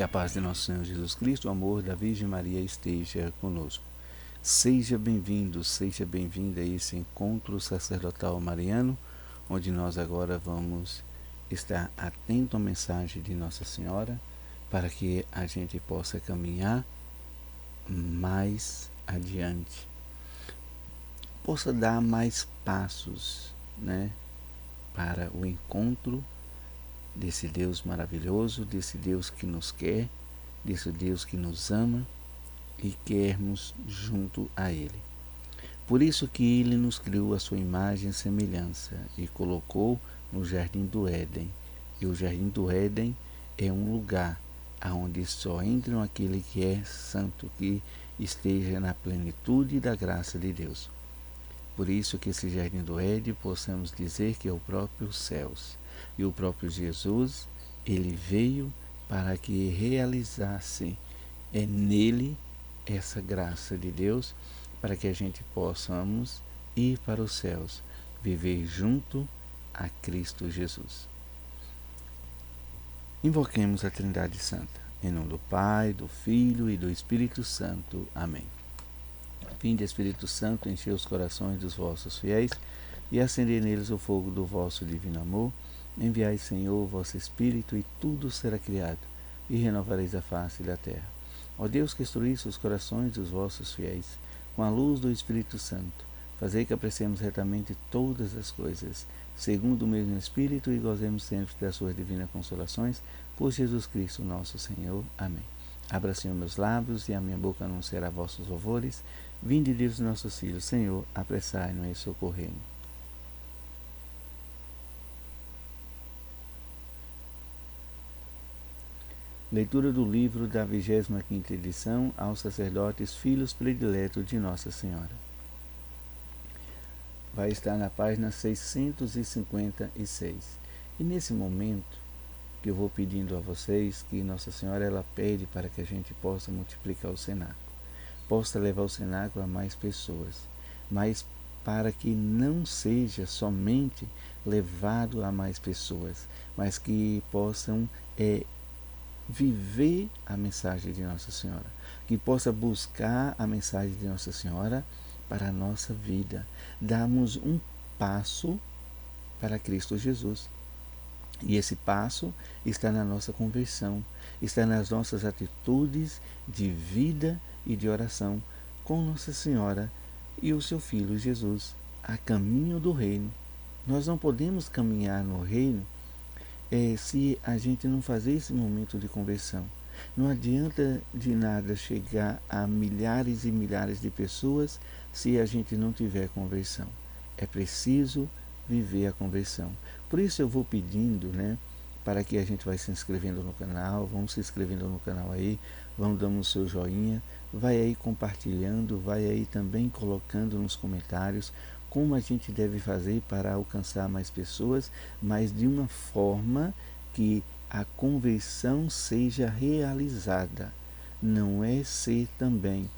Que a paz de nosso Senhor Jesus Cristo, o amor da Virgem Maria esteja conosco. Seja bem-vindo, seja bem-vinda a esse encontro sacerdotal mariano, onde nós agora vamos estar atento à mensagem de Nossa Senhora, para que a gente possa caminhar mais adiante, possa dar mais passos, para o encontro desse Deus maravilhoso, desse Deus que nos quer, desse Deus que nos ama e quermos junto a Ele. Por isso que Ele nos criou a sua imagem e semelhança e colocou no Jardim do Éden. E o Jardim do Éden é um lugar onde só entram aquele que é santo, que esteja na plenitude da graça de Deus. Por isso que esse Jardim do Éden possamos dizer que é o próprio céus. E o próprio Jesus, ele veio para que realizasse nele essa graça de Deus, para que a gente possamos ir para os céus, viver junto a Cristo Jesus. Invoquemos a Trindade Santa, em nome do Pai, do Filho e do Espírito Santo. Amém. Vinde, Espírito Santo, enchei os corações dos vossos fiéis e acendei neles o fogo do vosso divino amor. Enviai, Senhor, o vosso Espírito, e tudo será criado, e renovareis a face da terra. Ó Deus, que instruísse os corações dos vossos fiéis, com a luz do Espírito Santo, fazei que apreciemos retamente todas as coisas, segundo o mesmo Espírito, e gozemos sempre das suas divinas consolações, por Jesus Cristo nosso Senhor. Amém. Abra, Senhor, meus lábios, e a minha boca anunciará vossos louvores. Vinde, Deus nossos filhos, Senhor, apressai-nos e socorrei-nos. Leitura do livro da 25ª edição aos sacerdotes filhos prediletos de Nossa Senhora. Vai estar na página 656. E nesse momento que eu vou pedindo a vocês, que Nossa Senhora ela pede para que a gente possa multiplicar o cenáculo, possa levar o cenáculo a mais pessoas, mas para que não seja somente levado a mais pessoas, mas que possam viver a mensagem de Nossa Senhora, que possa buscar a mensagem de Nossa Senhora para a nossa vida, darmos um passo para Cristo Jesus. E esse passo está na nossa conversão, está nas nossas atitudes de vida e de oração com Nossa Senhora e o seu Filho Jesus, a caminho do reino. Nós não podemos caminhar no reino se a gente não fazer esse momento de conversão. Não adianta de nada chegar a milhares e milhares de pessoas se a gente não tiver conversão. É preciso viver a conversão. Por isso eu vou pedindo, para que a gente vai se inscrevendo no canal, vamos se inscrevendo no canal aí, vamos dando o seu joinha, vai aí compartilhando, vai aí também colocando nos comentários como a gente deve fazer para alcançar mais pessoas, mas de uma forma que a conversão seja realizada. Não é ser também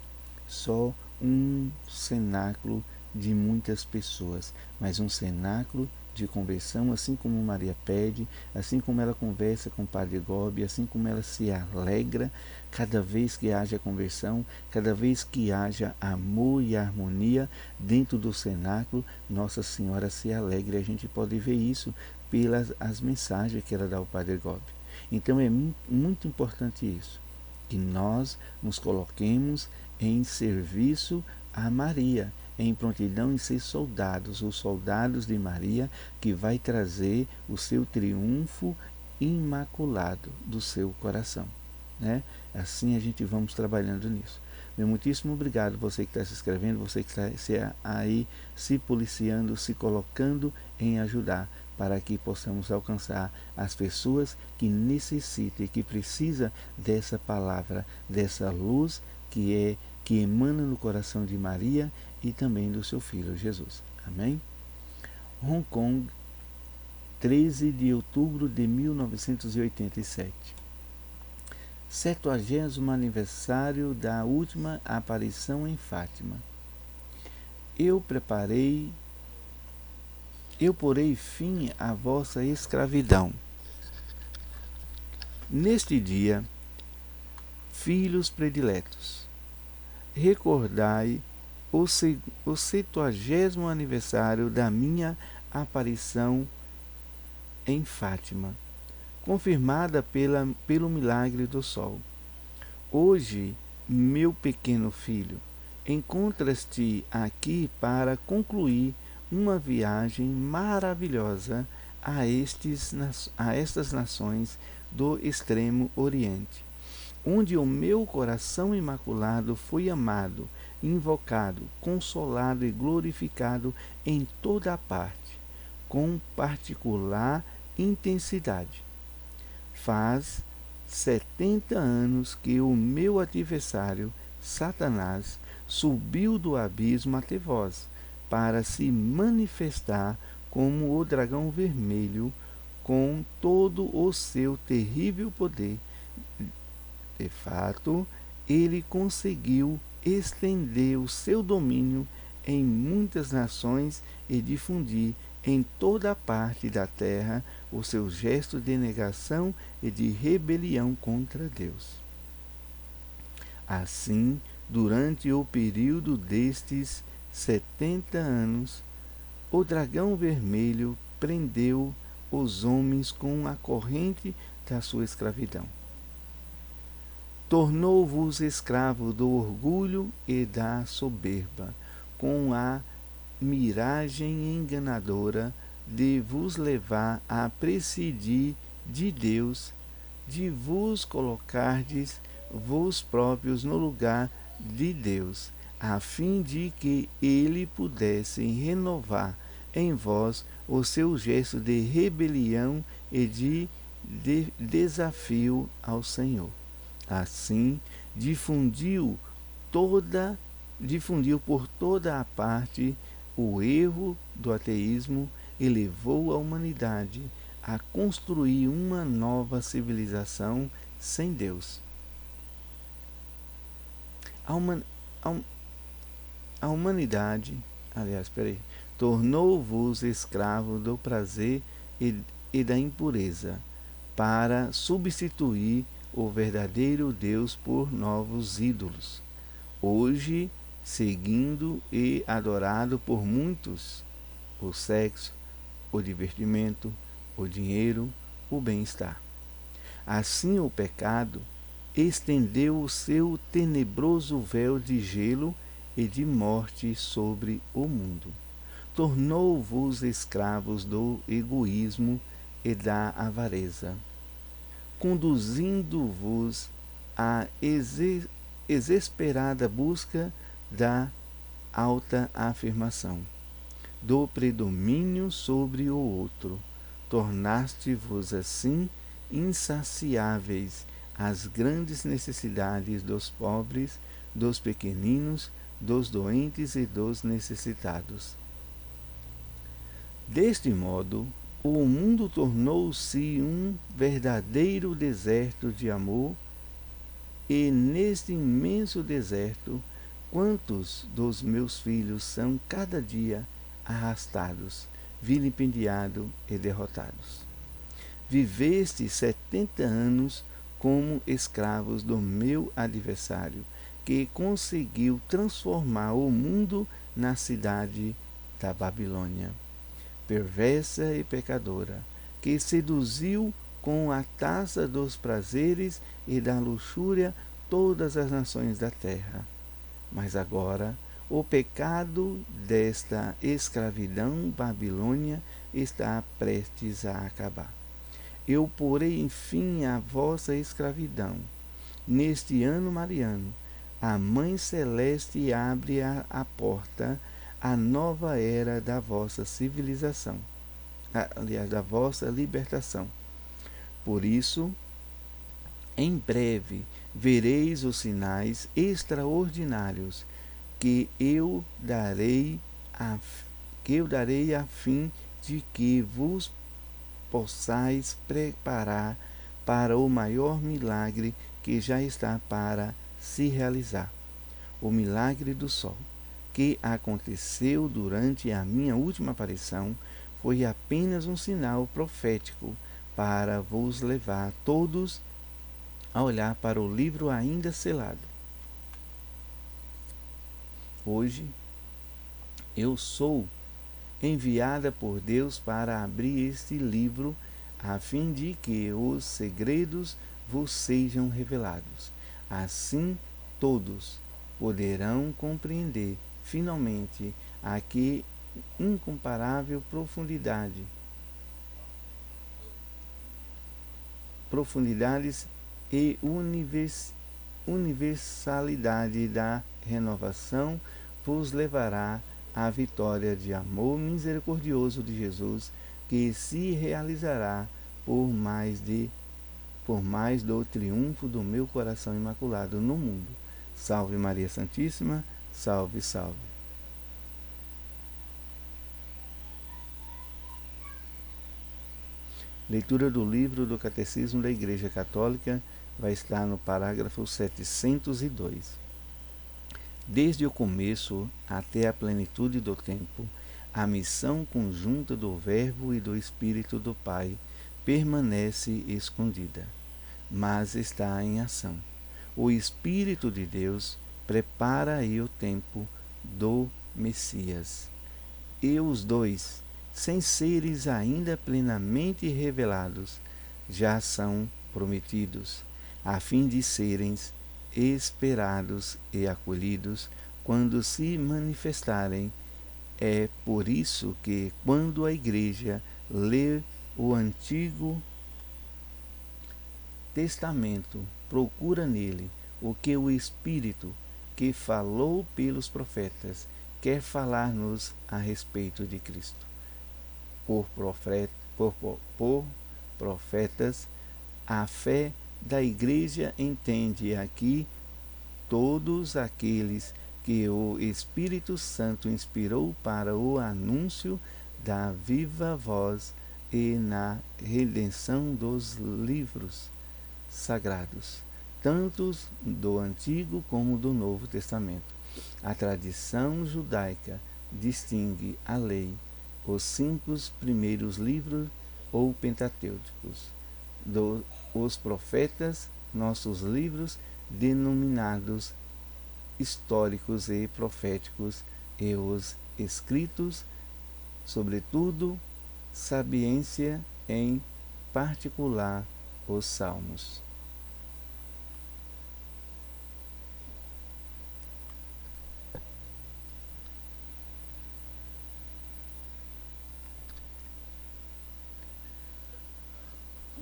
só um cenáculo de muitas pessoas, mas um cenáculo de conversão, assim como Maria pede, assim como ela conversa com o Padre Gobi, assim como ela se alegra cada vez que haja conversão, cada vez que haja amor e harmonia dentro do cenáculo, Nossa Senhora se alegra. A gente pode ver isso pelas as mensagens que ela dá ao Padre Gobi. Então é muito importante isso, que nós nos coloquemos em serviço a Maria, em prontidão em ser soldados, os soldados de Maria, que vai trazer o seu triunfo imaculado do seu coração. Assim a gente vamos trabalhando nisso. Meu muitíssimo obrigado, você que está se inscrevendo, você que está aí se policiando, se colocando em ajudar, para que possamos alcançar as pessoas que necessitam e que precisam dessa palavra, dessa luz que emana no coração de Maria e também do seu Filho Jesus. Amém? Hong Kong, 13 de outubro de 1987. 70º aniversário da última aparição em Fátima. Eu porei fim à vossa escravidão. Neste dia, filhos prediletos, recordai o 70º aniversário da minha aparição em Fátima, confirmada pelo milagre do sol. Hoje, meu pequeno filho, encontras-te aqui para concluir uma viagem maravilhosa a estas nações do extremo Oriente, onde o meu coração imaculado foi amado, invocado, consolado e glorificado em toda a parte, com particular intensidade. Faz 70 anos que o meu adversário, Satanás, subiu do abismo até vós, para se manifestar como o dragão vermelho, com todo o seu terrível poder. De fato, ele conseguiu estender o seu domínio em muitas nações e difundir em toda parte da terra o seu gesto de negação e de rebelião contra Deus. Assim, durante o período destes 70 anos, o dragão vermelho prendeu os homens com a corrente da sua escravidão. Tornou-vos escravos do orgulho e da soberba, com a miragem enganadora de vos levar a prescindir de Deus, de vos colocardes vós próprios no lugar de Deus, a fim de que ele pudesse renovar em vós o seu gesto de rebelião e de desafio ao Senhor. Assim, difundiu por toda a parte o erro do ateísmo e levou a humanidade a construir uma nova civilização sem Deus. A humanidade, tornou-vos escravos do prazer e da impureza, para substituir o verdadeiro Deus por novos ídolos, hoje seguindo e adorado por muitos: o sexo, o divertimento, o dinheiro, o bem-estar. Assim o pecado estendeu o seu tenebroso véu de gelo e de morte sobre o mundo. Tornou-vos escravos do egoísmo e da avareza, conduzindo-vos à exasperada busca da alta afirmação, do predomínio sobre o outro. Tornaste-vos assim insaciáveis às grandes necessidades dos pobres, dos pequeninos, dos doentes e dos necessitados. Deste modo, o mundo tornou-se um verdadeiro deserto de amor, e neste imenso deserto, quantos dos meus filhos são cada dia arrastados, vilipendiados e derrotados. Viveste 70 anos como escravos do meu adversário, que conseguiu transformar o mundo na cidade da Babilônia, perversa e pecadora, que seduziu com a taça dos prazeres e da luxúria todas as nações da terra. Mas agora o pecado desta escravidão babilônia está prestes a acabar. Eu porei fim à vossa escravidão. Neste ano mariano, a Mãe Celeste abre a porta à nova era da vossa civilização, aliás, da vossa libertação. Por isso, em breve vereis os sinais extraordinários que eu darei a fim de que vos possais preparar para o maior milagre que já está para se realizar, o milagre do sol, que aconteceu durante a minha última aparição, foi apenas um sinal profético para vos levar todos a olhar para o livro ainda selado. Hoje, eu sou enviada por Deus para abrir este livro, a fim de que os segredos vos sejam revelados. Assim, todos poderão compreender finalmente a que incomparável profundidades e universalidade da renovação vos levará à vitória de amor misericordioso de Jesus, que se realizará por mais do triunfo do meu coração imaculado no mundo. Salve Maria Santíssima, salve, salve. Leitura do livro do Catecismo da Igreja Católica vai estar no parágrafo 702. Desde o começo até a plenitude do tempo, a missão conjunta do Verbo e do Espírito do Pai permanece escondida, mas está em ação. O Espírito de Deus prepara aí o tempo do Messias. E os dois, sem seres ainda plenamente revelados, já são prometidos, a fim de serem esperados e acolhidos quando se manifestarem. É por isso que, quando a Igreja lê o Antigo Testamento, procura nele o que o Espírito, que falou pelos profetas, quer falar-nos a respeito de Cristo. Por profetas, a fé da Igreja entende aqui todos aqueles que o Espírito Santo inspirou para o anúncio da viva voz e na redenção dos livros sagrados, tanto do Antigo como do Novo Testamento. A tradição judaica distingue a lei, os 5 primeiros livros ou pentatêuticos, os profetas, nossos livros denominados históricos e proféticos, e os escritos, sobretudo, sapiência, em particular, os salmos.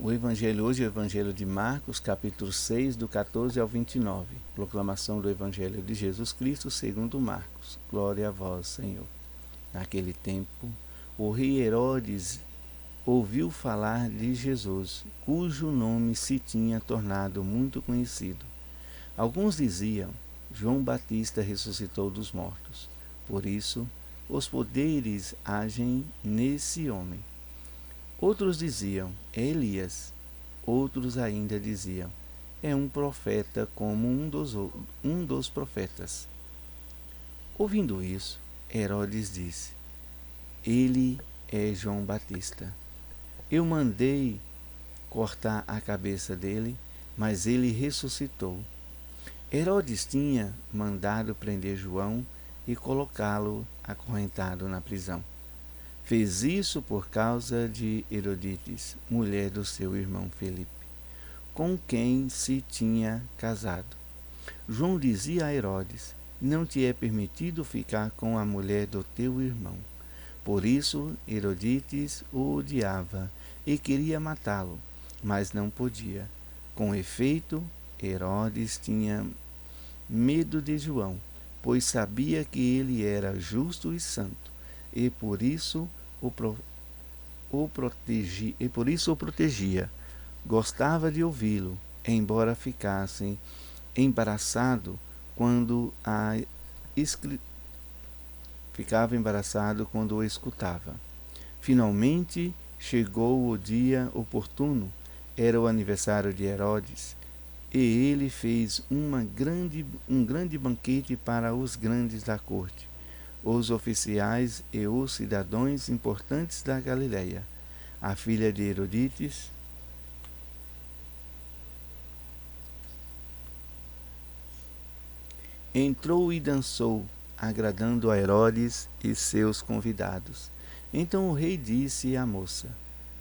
O Evangelho hoje é o Evangelho de Marcos, capítulo 6, do 14 ao 29. Proclamação do Evangelho de Jesus Cristo segundo Marcos. Glória a vós, Senhor. Naquele tempo, o rei Herodes ouviu falar de Jesus, cujo nome se tinha tornado muito conhecido. Alguns diziam: João Batista ressuscitou dos mortos. Por isso, os poderes agem nesse homem. Outros diziam: é Elias. Outros ainda diziam: é um profeta como um dos profetas. Ouvindo isso, Herodes disse: ele é João Batista. Eu mandei cortar a cabeça dele, mas ele ressuscitou. Herodes tinha mandado prender João e colocá-lo acorrentado na prisão. Fez isso por causa de Herodias, mulher do seu irmão Felipe, com quem se tinha casado. João dizia a Herodes: não te é permitido ficar com a mulher do teu irmão. Por isso Herodias o odiava e queria matá-lo, mas não podia. Com efeito, Herodes tinha medo de João, pois sabia que ele era justo e santo, e por isso o protegia. Gostava de ouvi-lo, embora ficasse embaraçado quando o escutava. Finalmente chegou o dia oportuno. Era o aniversário de Herodes, e ele fez um grande banquete para os grandes da corte, os oficiais e os cidadãos importantes da Galileia. A filha de Herodias Entrou e dançou, agradando a Herodes e seus convidados. Então o rei disse à moça: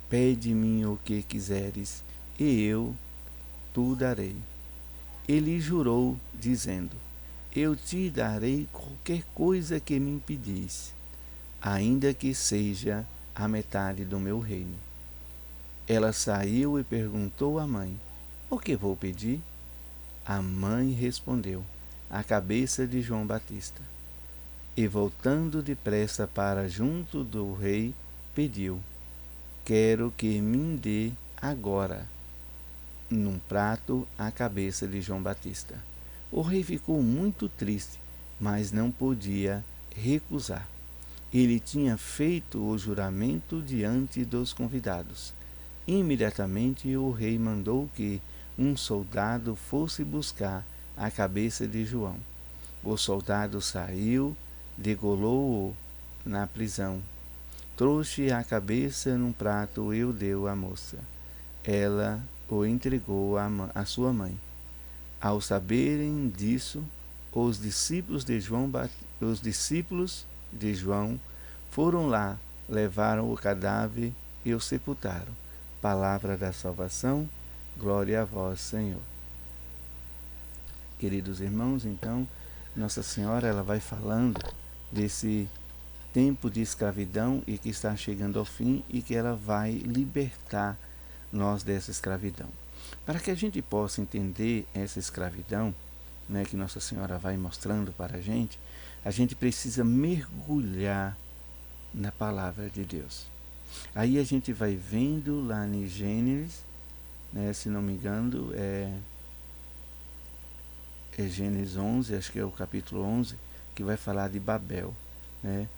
Pede-me o que quiseres, e eu tu darei. Ele jurou, dizendo: Eu te darei qualquer coisa que me pedis, ainda que seja a metade do meu reino. Ela saiu e perguntou à mãe: O que vou pedir? A mãe respondeu: A cabeça de João Batista. E voltando depressa para junto do rei, pediu: Quero que me dê agora, num prato, a cabeça de João Batista. O rei ficou muito triste, mas não podia recusar. Ele tinha feito o juramento diante dos convidados. Imediatamente o rei mandou que um soldado fosse buscar a cabeça de João. O soldado saiu, degolou-o na prisão. Trouxe a cabeça num prato e o deu à moça. Ela o entregou à sua mãe. Ao saberem disso, os discípulos de João foram lá, levaram o cadáver e o sepultaram. Palavra da salvação, glória a vós, Senhor. Queridos irmãos, então, Nossa Senhora ela vai falando desse tempo de escravidão e que está chegando ao fim e que ela vai libertar nós dessa escravidão. Para que a gente possa entender essa escravidão, né, que Nossa Senhora vai mostrando para a gente precisa mergulhar na palavra de Deus. Aí a gente vai vendo lá em Gênesis, né, se não me engano, é Gênesis 11, acho que é o capítulo 11, que vai falar de Babel, né?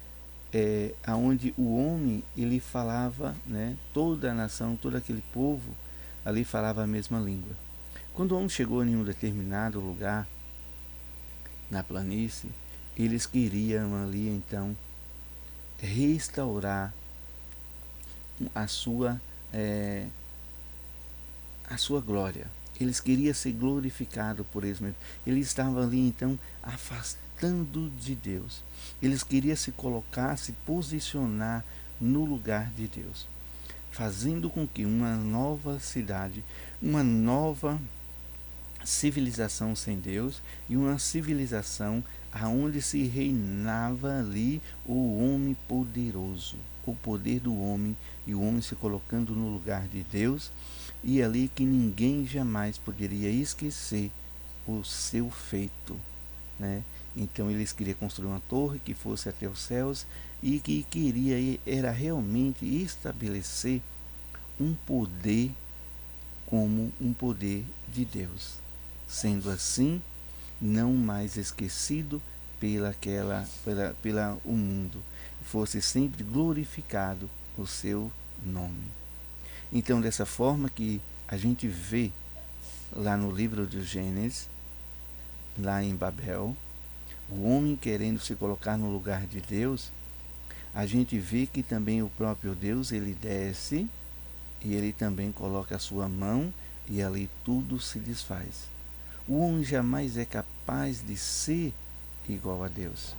Aonde o homem ele falava, né, toda a nação, todo aquele povo ali falava a mesma língua. Quando o homem chegou em um determinado lugar na planície, eles queriam ali então restaurar a sua é, a sua glória. Eles queriam ser glorificados por eles mesmos. Eles estavam ali então afastando de Deus. Eles queriam se colocar, se posicionar no lugar de Deus, fazendo com que uma nova cidade, uma nova civilização sem Deus e uma civilização aonde se reinava ali o homem poderoso, o poder do homem e o homem se colocando no lugar de Deus, e ali que ninguém jamais poderia esquecer o seu feito, né? Então eles queriam construir uma torre que fosse até os céus e que queria era realmente estabelecer um poder como um poder de Deus, sendo assim não mais esquecido pela o mundo, fosse sempre glorificado o seu nome. Então, dessa forma que a gente vê lá no livro de Gênesis, lá em Babel, o homem querendo se colocar no lugar de Deus, a gente vê que também o próprio Deus, ele desce e ele também coloca a sua mão e ali tudo se desfaz. O homem jamais é capaz de ser igual a Deus.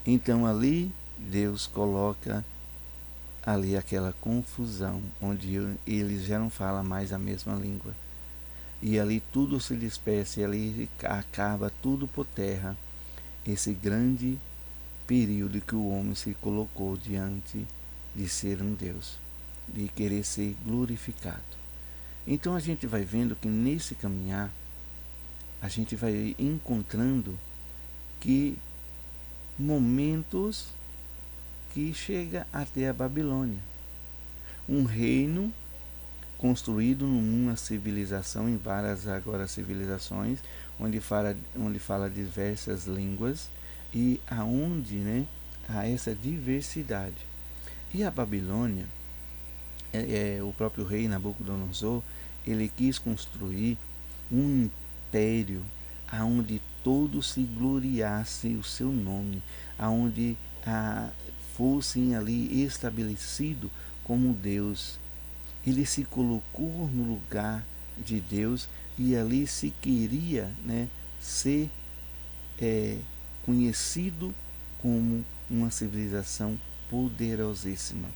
Então ali Deus coloca ali aquela confusão, onde eles já não falam mais a mesma língua. E ali tudo se dispersa, e ali acaba tudo por terra. Esse grande período que o homem se colocou diante de ser um Deus, de querer ser glorificado. Então a gente vai vendo que nesse caminhar, a gente vai encontrando que momentos que chega até a Babilônia, um reino construído numa civilização, em várias agora civilizações, onde fala diversas línguas e aonde, né, há essa diversidade. E a Babilônia, o próprio rei Nabucodonosor, ele quis construir um império aonde todos se gloriassem o seu nome, aonde fossem ali estabelecido como Deus. Ele se colocou no lugar de Deus e ali se queria, né, ser conhecido como uma civilização poderosíssima.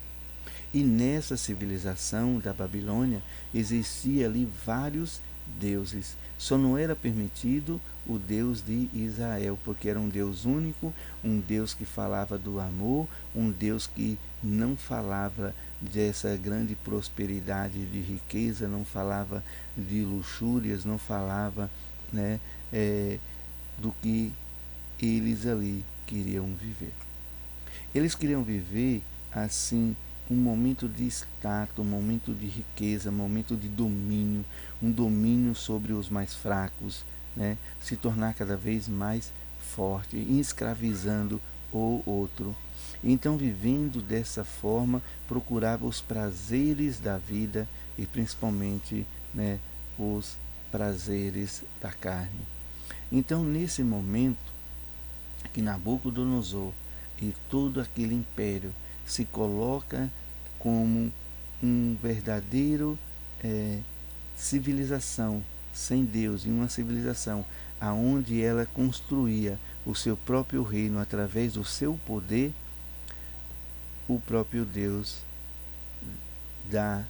E nessa civilização da Babilônia existia ali vários deuses. Só não era permitido o Deus de Israel, porque era um Deus único, um Deus que falava do amor, um Deus que não falava dessa grande prosperidade de riqueza, não falava de luxúrias, não falava, né, do que eles ali queriam viver. Eles queriam viver assim um momento de status, um momento de riqueza, um momento de domínio, um domínio sobre os mais fracos, né? Se tornar cada vez mais forte, escravizando o outro. Então, vivendo dessa forma, procurava os prazeres da vida e principalmente, né, os prazeres da carne. Então, nesse momento que Nabucodonosor e todo aquele império se coloca como um verdadeiro civilização sem Deus, e uma civilização aonde ela construía o seu próprio reino através do seu poder, o próprio Deus dá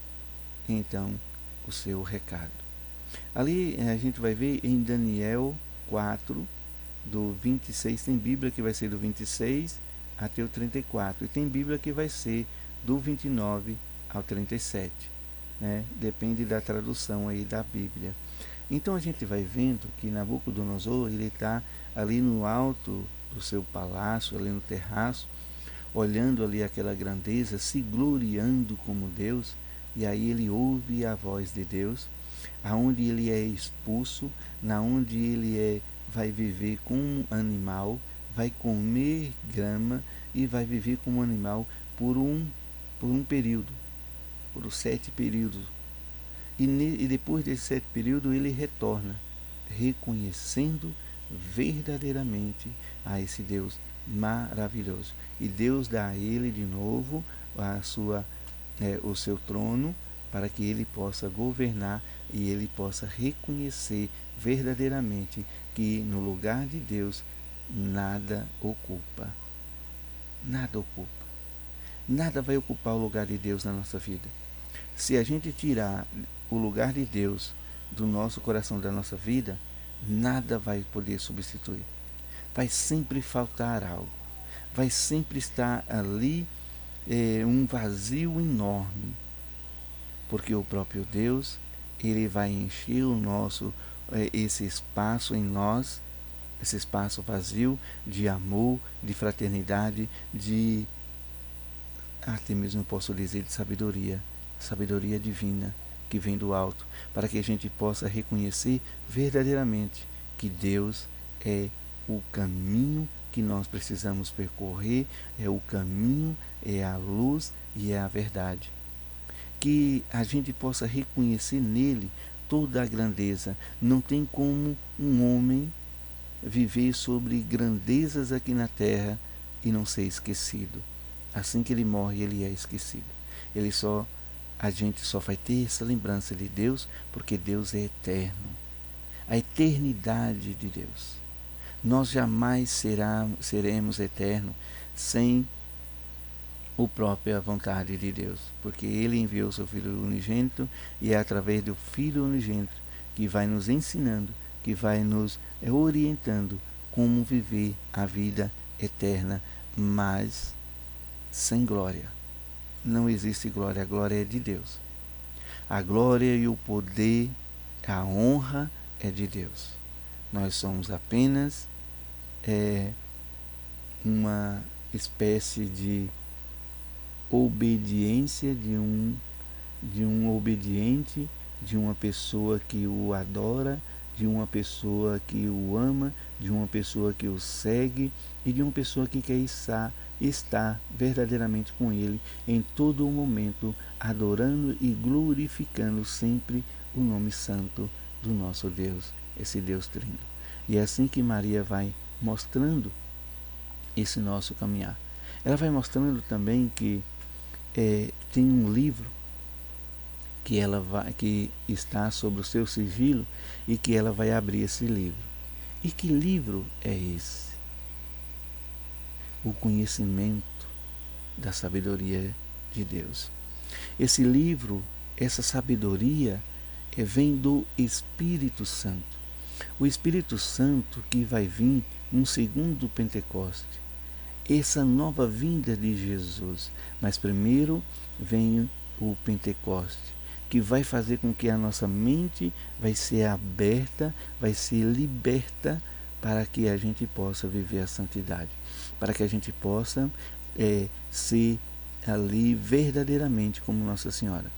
então o seu recado. Ali a gente vai ver em Daniel 4, do 26, tem Bíblia que vai ser do 26 até o 34, e tem Bíblia que vai ser do 29 ao 37, né? Depende da tradução aí da Bíblia. Então a gente vai vendo que Nabucodonosor, ele está ali no alto do seu palácio, ali no terraço, olhando ali aquela grandeza, se gloriando como Deus, e aí ele ouve a voz de Deus, aonde ele é expulso, na onde ele vai viver como um animal, vai comer grama e vai viver como um animal por um período, por os 7 períodos. E depois desse 7 períodos ele retorna, reconhecendo verdadeiramente a esse Deus maravilhoso. E Deus dá a ele de novo o seu trono, para que ele possa governar e ele possa reconhecer verdadeiramente que no lugar de Deus nada ocupa. Nada ocupa. Nada vai ocupar o lugar de Deus na nossa vida. Se a gente tirar o lugar de Deus do nosso coração, da nossa vida, nada vai poder substituir. Vai sempre faltar algo. Vai sempre estar ali um vazio enorme. Porque o próprio Deus, ele vai encher esse espaço em nós, esse espaço vazio de amor, de fraternidade, até mesmo posso dizer de sabedoria divina que vem do alto, para que a gente possa reconhecer verdadeiramente que Deus é o caminho que nós precisamos percorrer, é o caminho, é a luz e é a verdade. Que a gente possa reconhecer nele toda a grandeza. Não tem como um homem viver sobre grandezas aqui na terra e não ser esquecido. Assim que ele morre, ele é esquecido. A gente só vai ter essa lembrança de Deus porque Deus é eterno. A eternidade de Deus. Nós jamais seremos eternos sem a própria vontade de Deus, porque ele enviou seu Filho unigênito, e é através do Filho unigênito que vai nos ensinando, que vai nos orientando como viver a vida eterna, mas sem glória. Não existe glória, a glória é de Deus. A glória e o poder, a honra é de Deus. Nós somos apenas uma espécie de obediência de um obediente, de uma pessoa que o adora, de uma pessoa que o ama, de uma pessoa que o segue e de uma pessoa que quer estar verdadeiramente com ele em todo o momento, adorando e glorificando sempre o nome santo do nosso Deus, esse Deus trino. E é assim que Maria vai mostrando esse nosso caminhar. Ela vai mostrando também que tem um livro que está sobre o seu sigilo, e que ela vai abrir esse livro. E que livro é esse? O conhecimento da sabedoria de Deus. Esse livro, essa sabedoria, vem do Espírito Santo. O Espírito Santo que vai vir num segundo Pentecoste. Essa nova vinda de Jesus. Mas primeiro vem o Pentecoste, que vai fazer com que a nossa mente vai ser aberta, vai ser liberta para que a gente possa viver a santidade, para que a gente possa ser ali verdadeiramente como Nossa Senhora,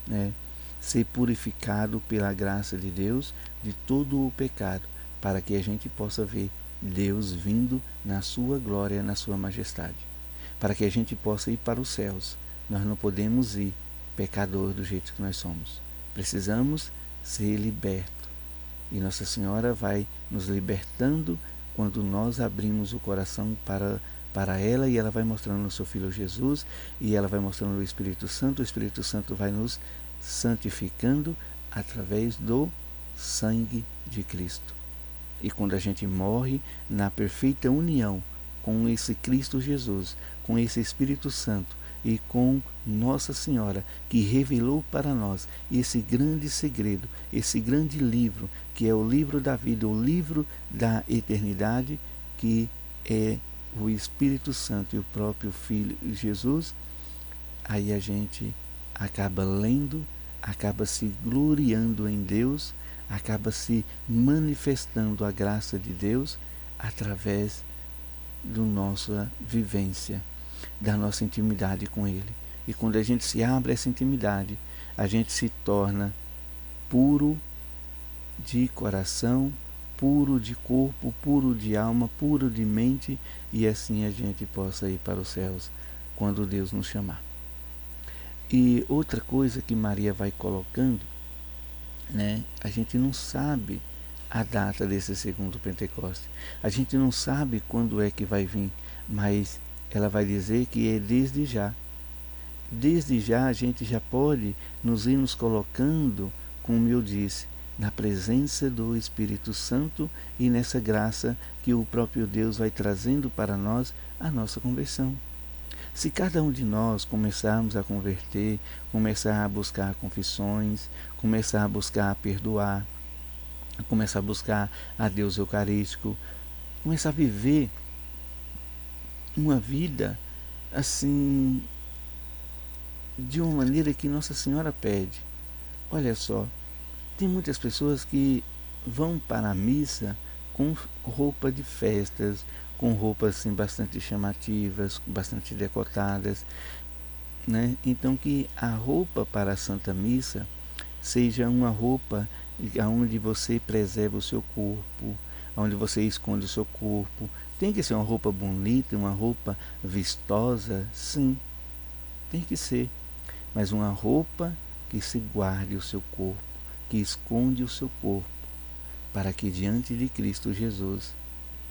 né? Ser purificado pela graça de Deus de todo o pecado, para que a gente possa ver Deus vindo na sua glória, na sua majestade, para que a gente possa ir para os céus. Nós não podemos ir pecador do jeito que nós somos. Precisamos ser libertos. E Nossa Senhora vai nos libertando quando nós abrimos o coração para ela, e ela vai mostrando o seu Filho Jesus, e ela vai mostrando o Espírito Santo. O Espírito Santo vai nos santificando através do sangue de Cristo. E quando a gente morre na perfeita união com esse Cristo Jesus, com esse Espírito Santo e com Nossa Senhora, que revelou para nós esse grande segredo, esse grande livro, que é o livro da vida, o livro da eternidade, que é o Espírito Santo e o próprio Filho Jesus, aí a gente acaba lendo, acaba se gloriando em Deus, acaba se manifestando a graça de Deus através da nossa vivência, da nossa intimidade com Ele. E quando a gente se abre a essa intimidade, a gente se torna puro de coração, puro de corpo, puro de alma, puro de mente, e assim a gente possa ir para os céus quando Deus nos chamar. E outra coisa que Maria vai colocando, né? A gente não sabe a data desse segundo Pentecoste. A gente não sabe quando é que vai vir, mas ela vai dizer que é desde já. Desde já a gente já pode nos ir nos colocando, como eu disse, na presença do Espírito Santo e nessa graça que o próprio Deus vai trazendo para nós a nossa conversão. Se cada um de nós começarmos a converter, começar a buscar confissões, começar a buscar perdoar, começar a buscar a Deus Eucarístico, começar a viver uma vida assim, de uma maneira que Nossa Senhora pede. Olha só, tem muitas pessoas que vão para a missa com roupa de festas, com roupas assim bastante chamativas, bastante decotadas, né? Então que a roupa para a Santa Missa seja uma roupa onde você preserva o seu corpo, onde você esconde o seu corpo. Tem que ser uma roupa bonita, uma roupa vistosa, sim, tem que ser, mas uma roupa que se guarde o seu corpo, que esconde o seu corpo, para que diante de Cristo Jesus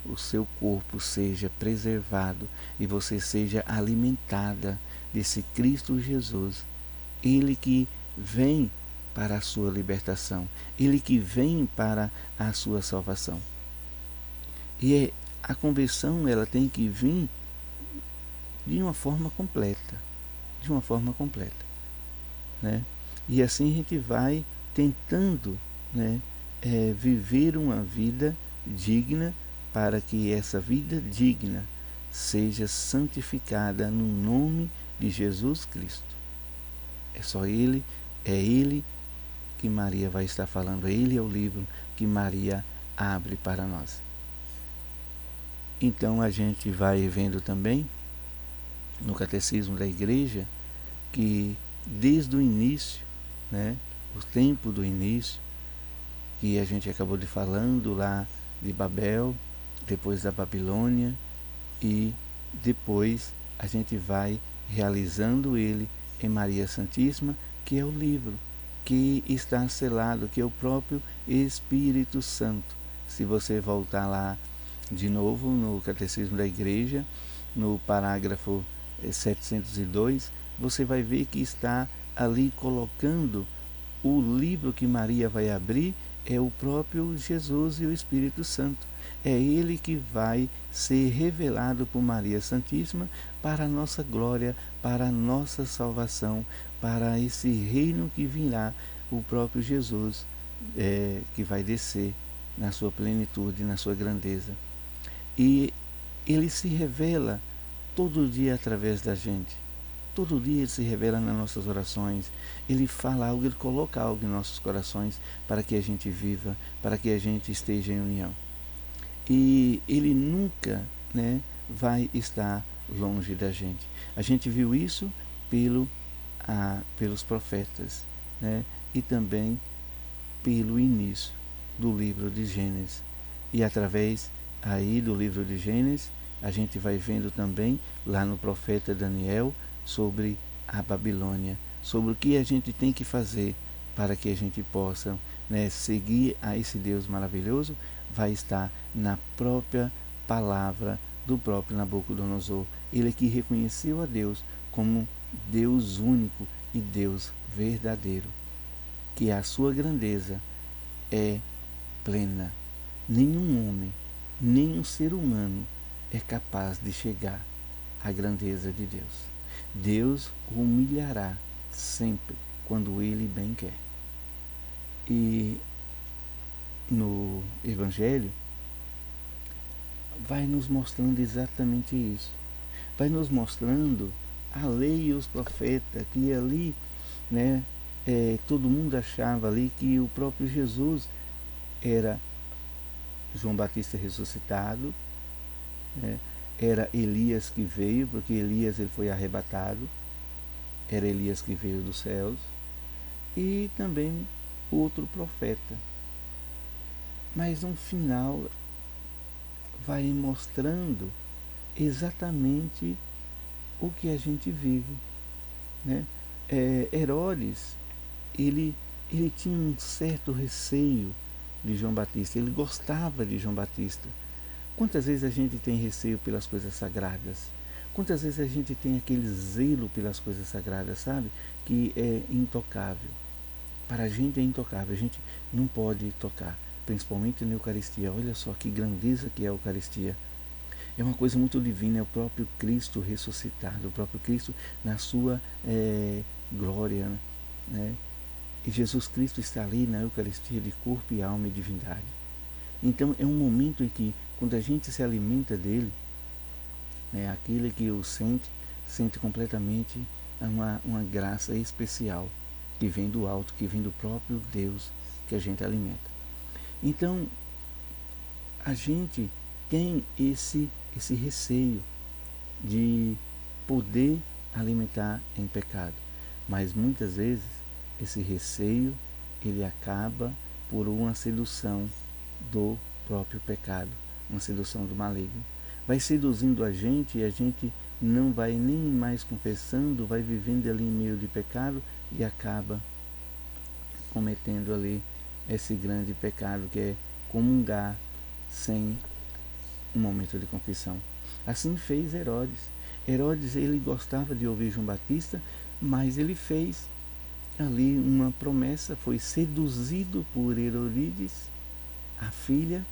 o seu corpo seja preservado e você seja alimentada desse Cristo Jesus, Ele que vem para a sua libertação, Ele que vem para a sua salvação. E a conversão, ela tem que vir de uma forma completa, de uma forma completa, né? E assim a gente vai tentando, né, viver uma vida digna, para que essa vida digna seja santificada no nome de Jesus Cristo. É só Ele, é Ele que Maria vai estar falando, Ele é o livro que Maria abre para nós. Então a gente vai vendo também no Catecismo da Igreja que desde o início, né, o tempo do início, que a gente acabou de falando lá de Babel, depois da Babilônia, e depois a gente vai realizando ele em Maria Santíssima, que é o livro, que está selado, que é o próprio Espírito Santo. Se você voltar lá de novo no Catecismo da Igreja, no parágrafo 702, você vai ver que está ali colocando o livro que Maria vai abrir, é o próprio Jesus e o Espírito Santo. É Ele que vai ser revelado por Maria Santíssima para a nossa glória, para a nossa salvação, para esse reino que virá, o próprio Jesus, que vai descer na sua plenitude, na sua grandeza. E Ele se revela todo dia através da gente. Todo dia Ele se revela nas nossas orações. Ele fala algo, Ele coloca algo em nossos corações para que a gente viva, para que a gente esteja em união. E Ele nunca, né, vai estar longe da gente. A gente viu isso pelos profetas, né, e também pelo início do livro de Gênesis. E através aí do livro de Gênesis, a gente vai vendo também lá no profeta Daniel sobre a Babilônia, sobre o que a gente tem que fazer para que a gente possa, né, seguir a esse Deus maravilhoso. Vai estar na própria palavra do próprio Nabucodonosor. Ele que reconheceu a Deus como Deus único e Deus verdadeiro, que a sua grandeza é plena. Nenhum homem, nenhum ser humano é capaz de chegar à grandeza de Deus. Deus o humilhará sempre quando Ele bem quer. E no Evangelho vai nos mostrando exatamente isso. Vai nos mostrando a lei e os profetas, que ali, né, todo mundo achava ali que o próprio Jesus era João Batista ressuscitado, né, era Elias que veio, porque Elias ele foi arrebatado, era Elias que veio dos céus, e também outro profeta. Mas no final vai mostrando exatamente o que a gente vive, né? Herodes, ele tinha um certo receio de João Batista, ele gostava de João Batista. Quantas vezes a gente tem receio pelas coisas sagradas? Quantas vezes a gente tem aquele zelo pelas coisas sagradas, sabe? Que é intocável. Para a gente é intocável, a gente não pode tocar, principalmente na Eucaristia. Olha só que grandeza que é a Eucaristia. É uma coisa muito divina, é o próprio Cristo ressuscitado, o próprio Cristo na sua glória, né? E Jesus Cristo está ali na Eucaristia de corpo e alma e divindade. Então é um momento em que, quando a gente se alimenta dele, aquele que o sente completamente uma graça especial que vem do alto, que vem do próprio Deus que a gente alimenta. Então a gente tem esse receio de poder alimentar em pecado, mas muitas vezes esse receio ele acaba por uma sedução do próprio pecado, uma sedução do maligno. Vai seduzindo a gente e a gente não vai nem mais confessando, vai vivendo ali em meio de pecado e acaba cometendo ali esse grande pecado que é comungar sem um momento de confissão. Assim fez Herodes. Herodes ele gostava de ouvir João Batista, mas ele fez ali uma promessa, foi seduzido por Herodíades, a filha,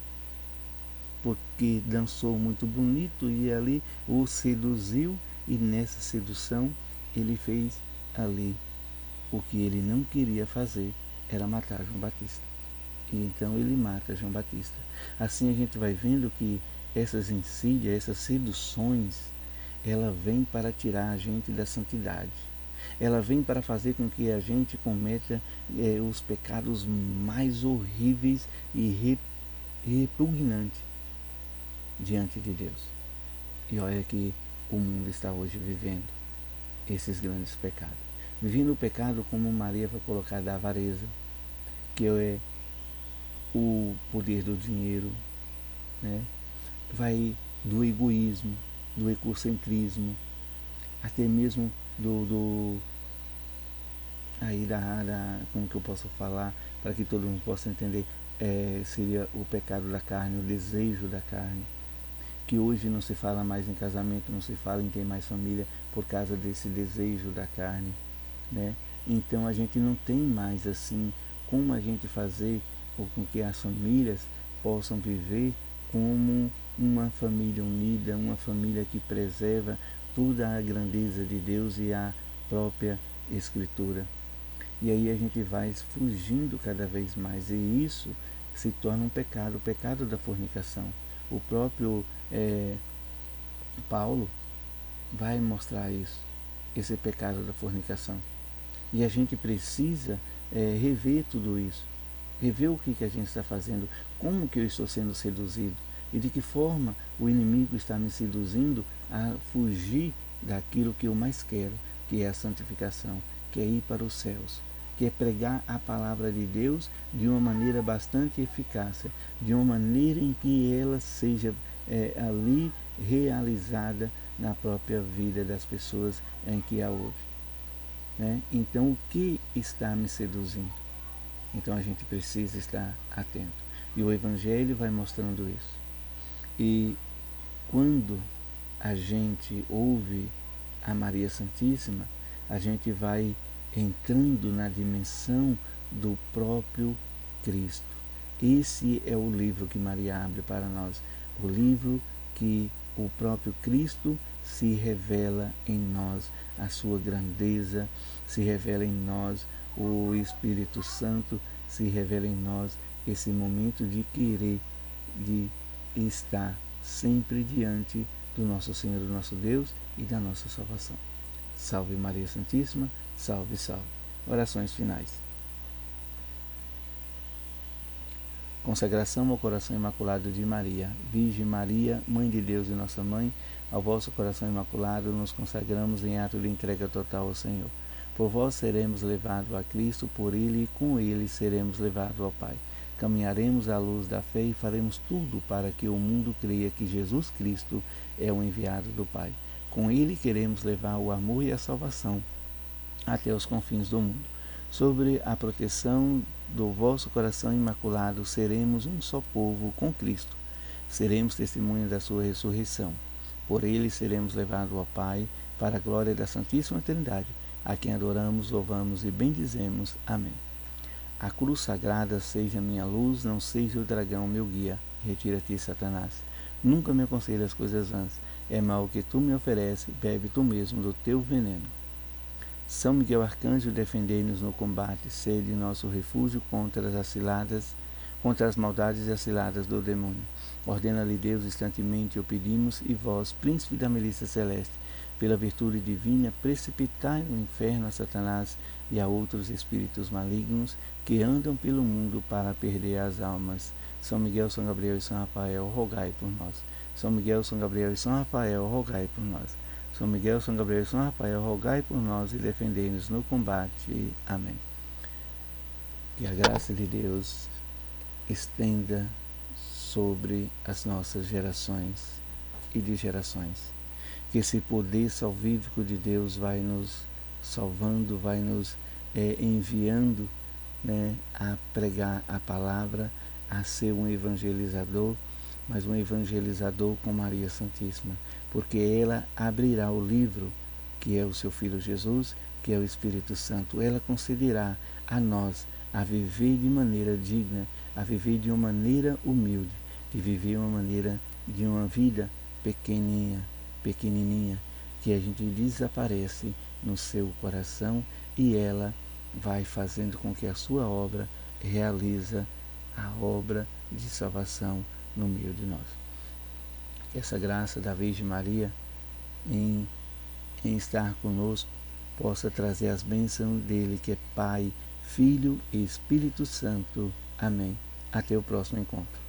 porque dançou muito bonito e ali o seduziu, e nessa sedução ele fez ali o que ele não queria fazer, era matar João Batista. E então ele mata João Batista. Assim a gente vai vendo que essas insídias, essas seduções, ela vem para tirar a gente da santidade. Ela vem para fazer com que a gente cometa os pecados mais horríveis e repugnantes diante de Deus. E olha que o mundo está hoje vivendo esses grandes pecados. Vivendo o pecado como Maria vai colocar da avareza, que é o poder do dinheiro, né? Vai do egoísmo, do egocentrismo, até mesmo aí como que eu posso falar para que todo mundo possa entender, seria o pecado da carne, o desejo da carne, que hoje não se fala mais em casamento, não se fala em ter mais família por causa desse desejo da carne, né? Então a gente não tem mais assim como a gente fazer ou com que as famílias possam viver como uma família unida, uma família que preserva toda a grandeza de Deus e a própria Escritura. E aí a gente vai fugindo cada vez mais, e isso se torna um pecado, o pecado da fornicação. O próprio Paulo vai mostrar isso, esse pecado da fornicação. E a gente precisa rever tudo isso, rever o que a gente está fazendo, como que eu estou sendo seduzido e de que forma o inimigo está me seduzindo a fugir daquilo que eu mais quero, que é a santificação, que é ir para os céus, que é pregar a palavra de Deus de uma maneira bastante eficaz, de uma maneira em que ela seja ali realizada na própria vida das pessoas em que a ouve. Né? Então, o que está me seduzindo? Então, a gente precisa estar atento. E o Evangelho vai mostrando isso. E quando a gente ouve a Maria Santíssima, a gente vai entrando na dimensão do próprio Cristo. Esse é o livro que Maria abre para nós, o livro que o próprio Cristo se revela em nós, a sua grandeza se revela em nós, o Espírito Santo se revela em nós, esse momento de querer, de estar sempre diante do nosso Senhor, do nosso Deus e da nossa salvação. Salve Maria Santíssima, salve, salve. Orações finais. Consagração ao coração imaculado de Maria. Virgem Maria, Mãe de Deus e nossa Mãe, ao vosso coração imaculado nos consagramos em ato de entrega total ao Senhor. Por vós seremos levados a Cristo, por Ele e com Ele seremos levados ao Pai. Caminharemos à luz da fé e faremos tudo para que o mundo creia que Jesus Cristo é o enviado do Pai. Com Ele queremos levar o amor e a salvação até os confins do mundo. Sobre a proteção do vosso coração imaculado, seremos um só povo com Cristo. Seremos testemunhas da sua ressurreição. Por Ele seremos levados ao Pai, para a glória da Santíssima Trindade, a quem adoramos, louvamos e bendizemos. Amém. A cruz sagrada seja minha luz, não seja o dragão meu guia. Retira-te, Satanás. Nunca me aconselhe as coisas vãs. É mal que tu me ofereces, bebe tu mesmo do teu veneno. São Miguel Arcanjo, defendei-nos no combate, sede nosso refúgio contra as maldades e as ciladas do demônio. Ordena-lhe Deus, instantemente o pedimos, e vós, príncipe da milícia celeste, pela virtude divina, precipitai no inferno a Satanás e a outros espíritos malignos que andam pelo mundo para perder as almas. São Miguel, São Gabriel e São Rafael, rogai por nós. São Miguel, São Gabriel e São Rafael, rogai por nós. São Miguel, São Gabriel e São Rafael, rogai por nós e defendei-nos no combate. Amém. Que a graça de Deus estenda sobre as nossas gerações e de gerações. Que esse poder salvífico de Deus vai nos salvando, vai nos enviando, né, a pregar a palavra, a ser um evangelizador, mas um evangelizador com Maria Santíssima, porque ela abrirá o livro, que é o seu Filho Jesus, que é o Espírito Santo. Ela concederá a nós a viver de maneira digna, a viver de uma maneira humilde, de viver de uma vida pequenininha, que a gente desaparece no seu coração e ela vai fazendo com que a sua obra realiza a obra de salvação no meio de nós. Que essa graça da Virgem Maria em estar conosco possa trazer as bênçãos dele, que é Pai, Filho e Espírito Santo. Amém. Até o próximo encontro.